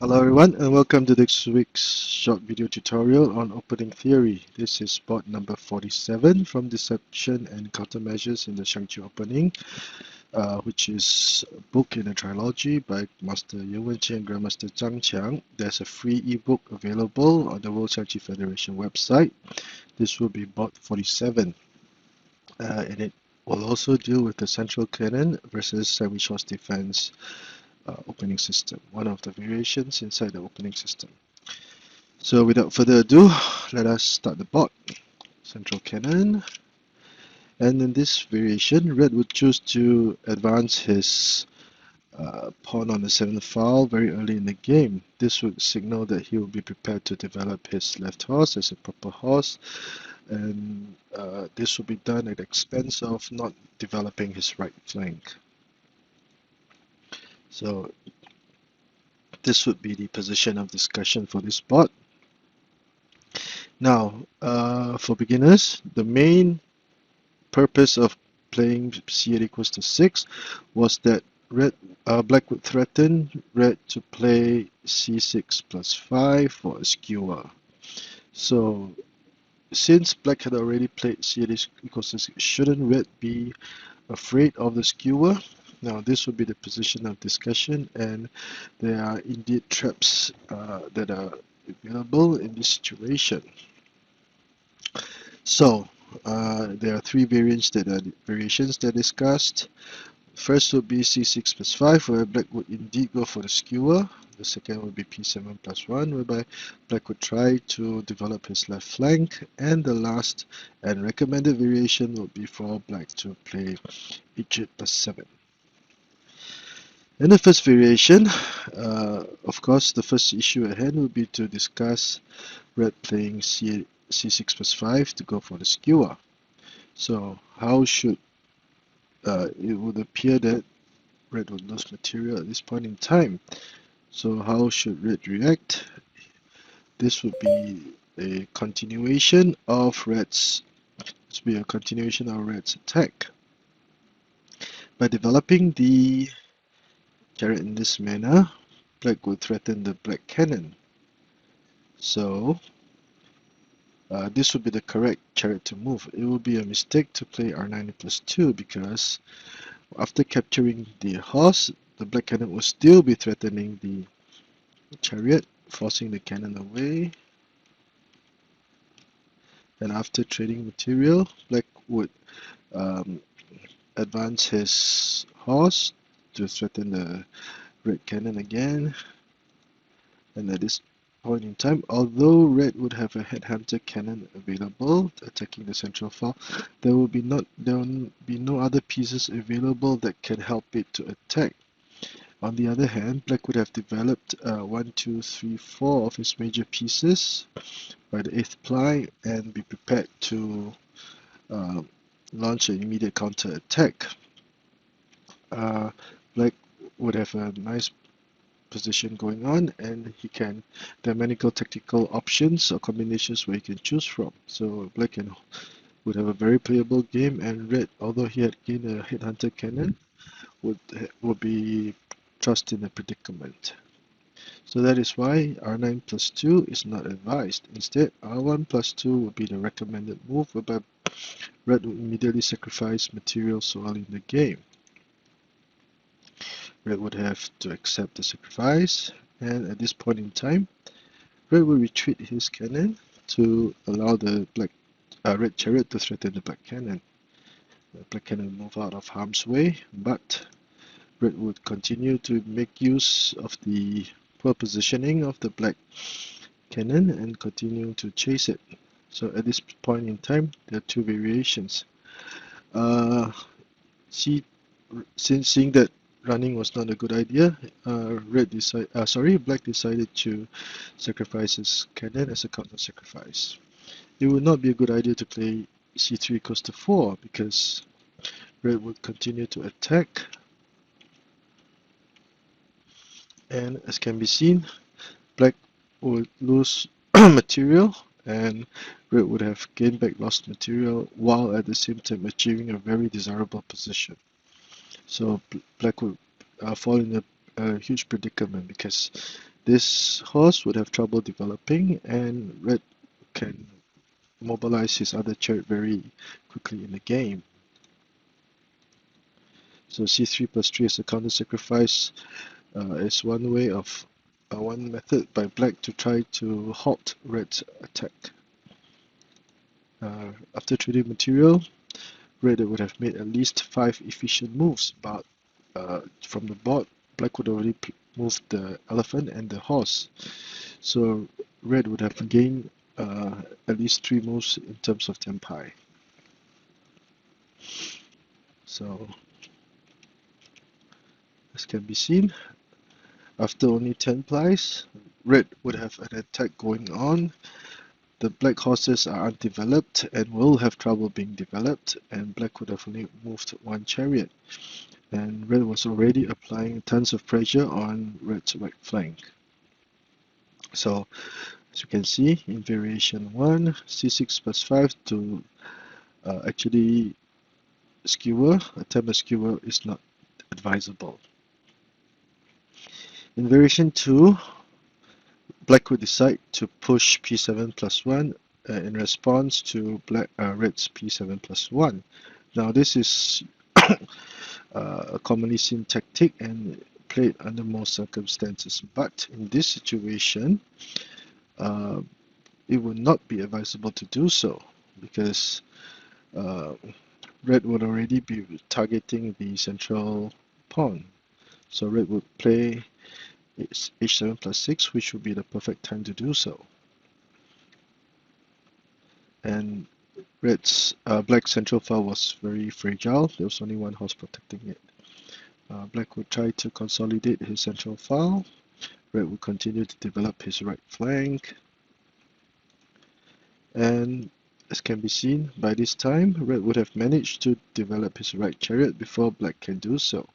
Hello everyone and welcome to this week's short video tutorial on opening theory. This is part number 47 from Deception and Countermeasures in the Xiangqi opening, which is a book in a trilogy by Master Xiangqi and Grandmaster Qiang. There's a free ebook available on the World Xiangqi Federation website. This will be part 47 and it will also deal with the central cannon versus sandwich horse defense opening system, one of the variations inside the opening system. So without further ado, let us start the board. Central cannon. And in this variation, red would choose to advance his pawn on the 7th file very early in the game. This would signal that he will be prepared to develop his left horse as a proper horse, and this will be done at the expense of not developing his right flank. So this would be the position of discussion for this board. Now, for beginners, the main purpose of playing c8 equals to 6 was that black would threaten red to play c6 plus 5 for a skewer. So since black had already played c8 equals to 6, shouldn't red be afraid of the skewer? Now this would be the position of discussion, and there are indeed traps that are available in this situation. So there are three variations that are discussed. First would be c6 plus 5, where black would indeed go for the skewer. The second would be p7 plus 1, whereby black would try to develop his left flank. And the last and recommended variation would be for black to play h8 plus 7. In the first variation, of course, the first issue at hand would be to discuss red playing c6 plus 5 to go for the skewer. So how should it would appear that red would lose material at this point in time. So how should red react? This would be a continuation of red's attack. By developing the carrot in this manner, black would threaten the black cannon. So this would be the correct chariot to move. It would be a mistake to play r9 plus 2, because after capturing the horse, the black cannon will still be threatening the chariot, forcing the cannon away. And after trading material, black would advance his horse to threaten the red cannon again. And at this point in time, although red would have a headhunter cannon available attacking the central file, there will be no other pieces available that can help it to attack. On the other hand, black would have developed 1, 2, 3, 4 of his major pieces by the 8th ply and be prepared to launch an immediate counter attack. Black would have a nice position going on, and there are many tactical options or combinations where he can choose from. So black would have a very playable game, and red, although he had gained a headhunter cannon, would be thrust in a predicament. So that is why r9 plus 2 is not advised. Instead, r1 plus 2 would be the recommended move, whereby red would immediately sacrifice material so early in the game. Red would have to accept the sacrifice, and at this point in time, red will retreat his cannon to allow the red chariot to threaten the black cannon. The black cannon move out of harm's way, but red would continue to make use of the poor positioning of the black cannon and continue to chase it. So at this point in time, there are two variations. Seeing that running was not a good idea, black decided to sacrifice his cannon as a counter sacrifice. It would not be a good idea to play c3 equals to 4, because red would continue to attack, and as can be seen, black would lose material and red would have gained back lost material while at the same time achieving a very desirable position. So black would fall in a huge predicament, because This horse would have trouble developing, and red can mobilize his other chariot very quickly in the game. So c3 plus 3 as a counter sacrifice is one way of one method by black to try to halt red's attack. After trading material, red would have made at least 5 efficient moves, but from the board, black would already moved the elephant and the horse. So red would have gained at least 3 moves in terms of tempi. So as can be seen, after only 10 plies, red would have an attack going on. The black horses are undeveloped and will have trouble being developed, and black would have only moved 1 chariot. And red was already applying tons of pressure on red's right flank. So as you can see in variation 1, c6 plus 5 to actually skewer, attempt a skewer is not advisable. In variation 2, black would decide to push p7 plus 1 in response to red's p7 plus 1. Now this is a commonly seen tactic and played under most circumstances, but in this situation it would not be advisable to do so because red would already be targeting the central pawn. So red would play h7 plus 6, which would be the perfect time to do so. And black's central file was very fragile. There was only 1 horse protecting it. Black would try to consolidate his central file. Red would continue to develop his right flank. And as can be seen, by this time, red would have managed to develop his right chariot before black can do so.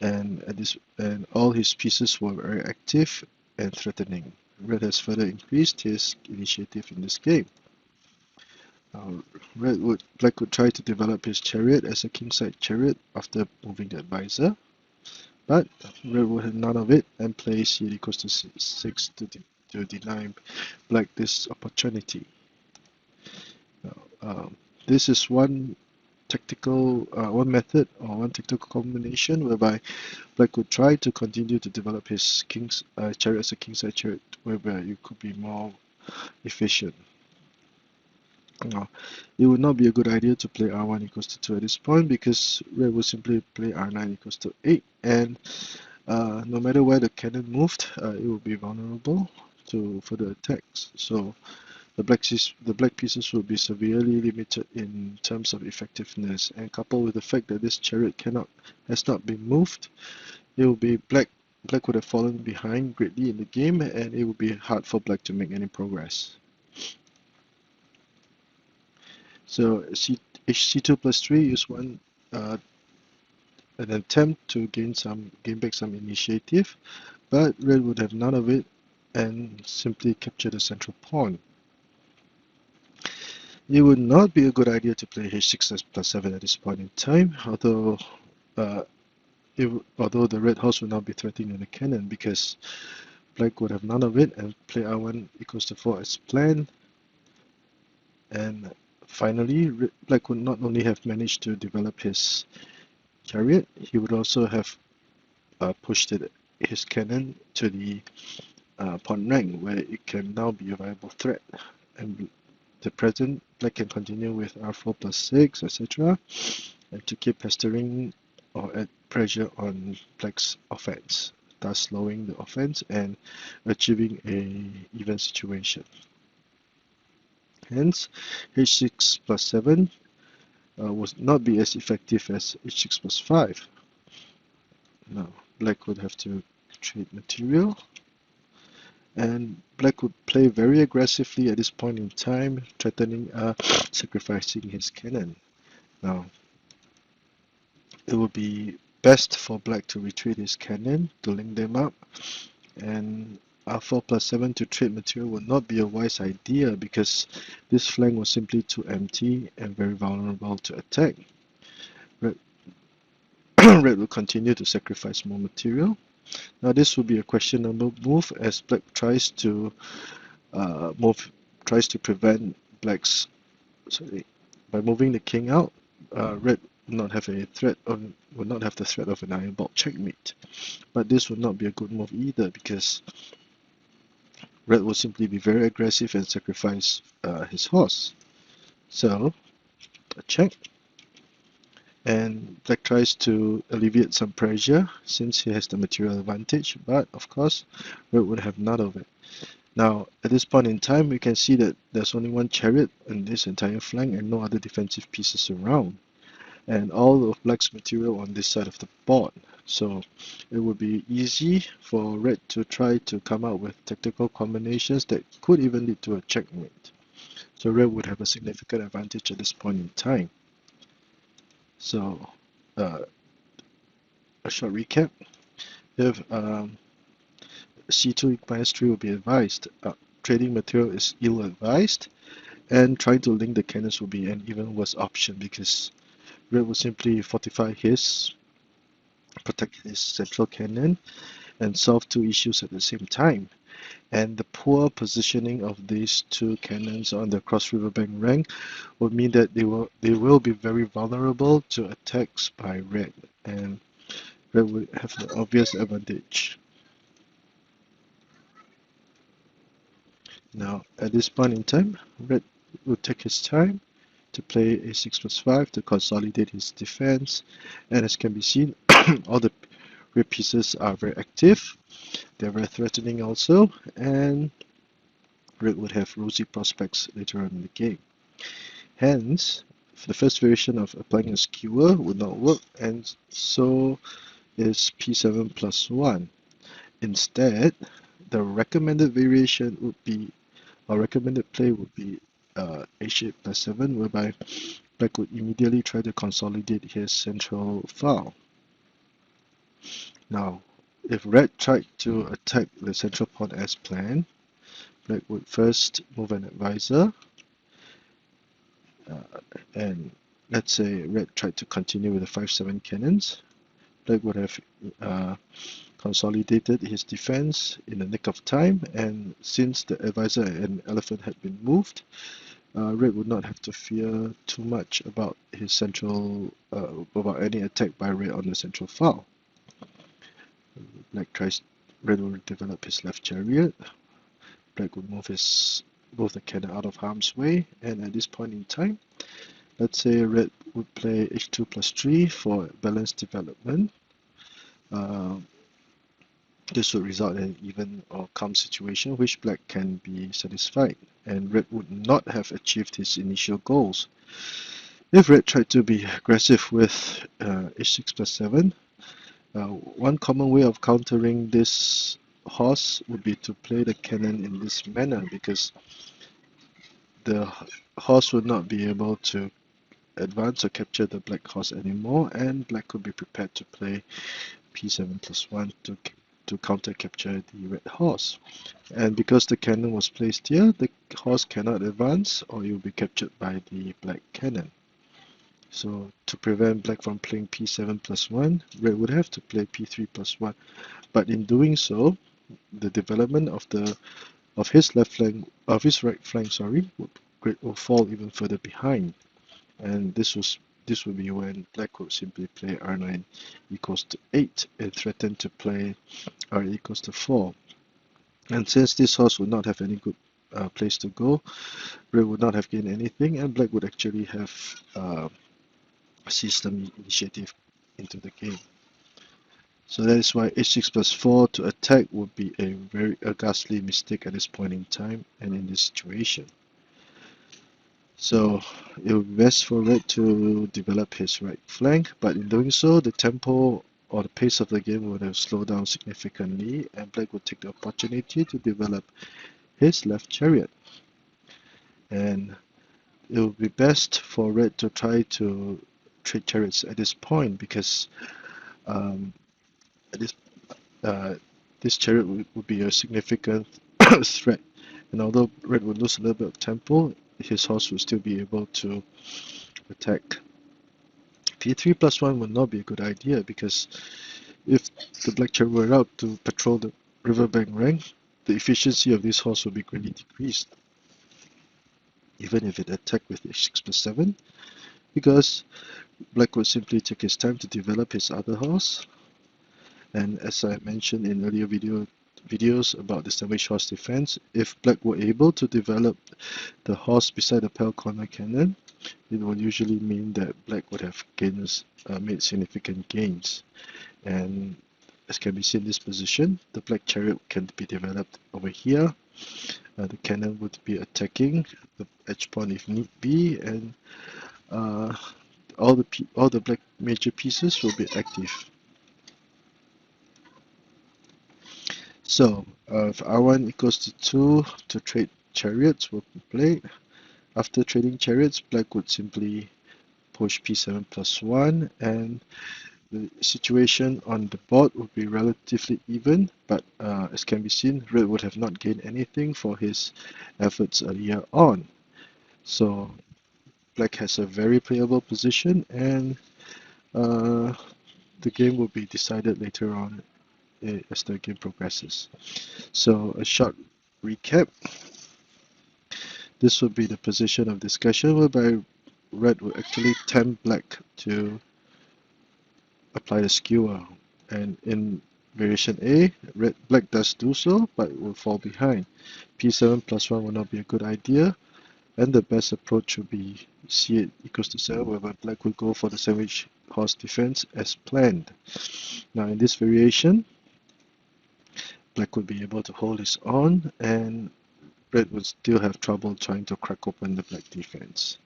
And all his pieces were very active and threatening. Red has further increased his initiative in this game. Black would try to develop his chariot as a kingside chariot after moving the advisor, but red would have none of it and play c equals to 6 to deny black this opportunity. This is one method or one tactical combination whereby black would try to continue to develop his chariot as a kingside chariot, whereby it could be more efficient. It would not be a good idea to play r1 equals to 2 at this point because red would simply play r9 equals to 8, and no matter where the cannon moved, it would be vulnerable to further attacks. So the black pieces will be severely limited in terms of effectiveness, and coupled with the fact that this chariot has not been moved, it will be black would have fallen behind greatly in the game, and it would be hard for black to make any progress. So hc2 plus 3 is an attempt to gain back some initiative, but red would have none of it and simply capture the central pawn. It would not be a good idea to play h6 plus 7 at this point in time, although the red horse would not be threatening the cannon because black would have none of it and play r1 equals to 4 as planned. And finally, black would not only have managed to develop his chariot, he would also have pushed his cannon to the pawn rank, where it can now be a viable threat. And the present, black can continue with r4 plus 6, etc. and to keep pestering or add pressure on black's offense, thus slowing the offense and achieving an even situation. Hence, h6 plus 7 would not be as effective as h6 plus 5. Now, black would have to trade material, and black would play very aggressively at this point in time, threatening sacrificing his cannon. Now, it would be best for black to retreat his cannon to link them up, and r4 plus 7 to trade material would not be a wise idea because this flank was simply too empty and very vulnerable to attack. Red will continue to sacrifice more material, Now this will be a questionable move as black tries to prevent black's, sorry, by moving the king out. Red will not have a threat on will not have the threat of an iron bolt checkmate. But this would not be a good move either, because red will simply be very aggressive and sacrifice his horse. So a check, and black tries to alleviate some pressure since he has the material advantage, but of course red would have none of it. Now at this point in time, we can see that there's only one chariot in this entire flank and no other defensive pieces around, and all of black's material on this side of the board. So it would be easy for red to try to come up with tactical combinations that could even lead to a checkmate. So red would have a significant advantage at this point in time. So a short recap: if c2 minus 3 will be advised, trading material is ill-advised, and trying to link the cannons will be an even worse option, because red will simply protect his central cannon and solve two issues at the same time. And the poor positioning of these two cannons on the cross riverbank rank would mean that they will be very vulnerable to attacks by red, and red will have the obvious advantage. Now at this point in time, red will take his time to play a6 plus 5 to consolidate his defense, and as can be seen, all the red pieces are very active. They're very threatening also, and red would have rosy prospects later on in the game. Hence, the first variation of applying a skewer would not work, and so is p7 plus 1. Instead, the recommended variation would be, or recommended play would be h8 plus 7, whereby black would immediately try to consolidate his central file. Now, if red tried to attack the central pawn as planned, black would first move an advisor, and let's say red tried to continue with the 5-7 cannons. Black would have consolidated his defense in the nick of time, and since the advisor and elephant had been moved, red would not have to fear too much about his central, about any attack by red on the central file. Red will develop his left chariot. Black would move the cannon out of harm's way, and at this point in time, let's say red would play h2 plus 3 for balanced development. This would result in an even or calm situation which black can be satisfied, and red would not have achieved his initial goals. If red tried to be aggressive with h6 plus 7, one common way of countering this horse would be to play the cannon in this manner, because the horse would not be able to advance or capture the black horse anymore, and black could be prepared to play p7 plus 1 to counter capture the red horse. And because the cannon was placed here, the horse cannot advance or it will be captured by the black cannon. So to prevent black from playing p7 plus 1, red would have to play p3 plus 1. But in doing so, the development of his right flank, will fall even further behind. And this would be when black would simply play r9 equals to 8 and threaten to play r equals to 4. And since this horse would not have any good place to go, red would not have gained anything, and black would actually have seized the initiative into the game. So that is why h6 plus 4 to attack would be a ghastly mistake at this point in time and in this situation. So it would be best for red to develop his right flank, but in doing so, the tempo or the pace of the game would have slowed down significantly, and black would take the opportunity to develop his left chariot. And it would be best for red to try to trade chariots at this point, because this chariot would be a significant threat. And although red would lose a little bit of tempo, his horse will still be able to attack. p3 plus 1 would not be a good idea, because If the black chariot were out to patrol the riverbank rank, the efficiency of this horse will be greatly decreased, even if it attacked with h6+7, because black would simply take his time to develop his other horse. And as I mentioned in earlier videos about the sandwich horse defense, if black were able to develop the horse beside the pale corner cannon, it would usually mean that black would have made significant gains. And as can be seen in this position, the black chariot can be developed over here. The cannon would be attacking the edge pawn if need be, and all the black major pieces will be active. So if r1 equals to 2 to trade chariots will be played. After trading chariots, black would simply push p7+1, and the situation on the board would be relatively even, but as can be seen, red would have not gained anything for his efforts earlier on. So black has a very playable position, and the game will be decided later on as the game progresses. So a short recap. This would be the position of discussion whereby red will actually tempt black to apply the skewer, and in variation A, black does do so, but it will fall behind. p7+1 will not be a good idea, and the best approach would be c8 equals to 7, whereby black will go for the sandwich horse defense as planned. Now in this variation, black would be able to hold his own, and red would still have trouble trying to crack open the black defense.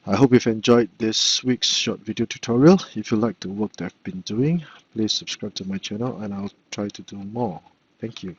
I hope you've enjoyed this week's short video tutorial. If you like the work that I've been doing, please subscribe to my channel and I'll try to do more. Thank you.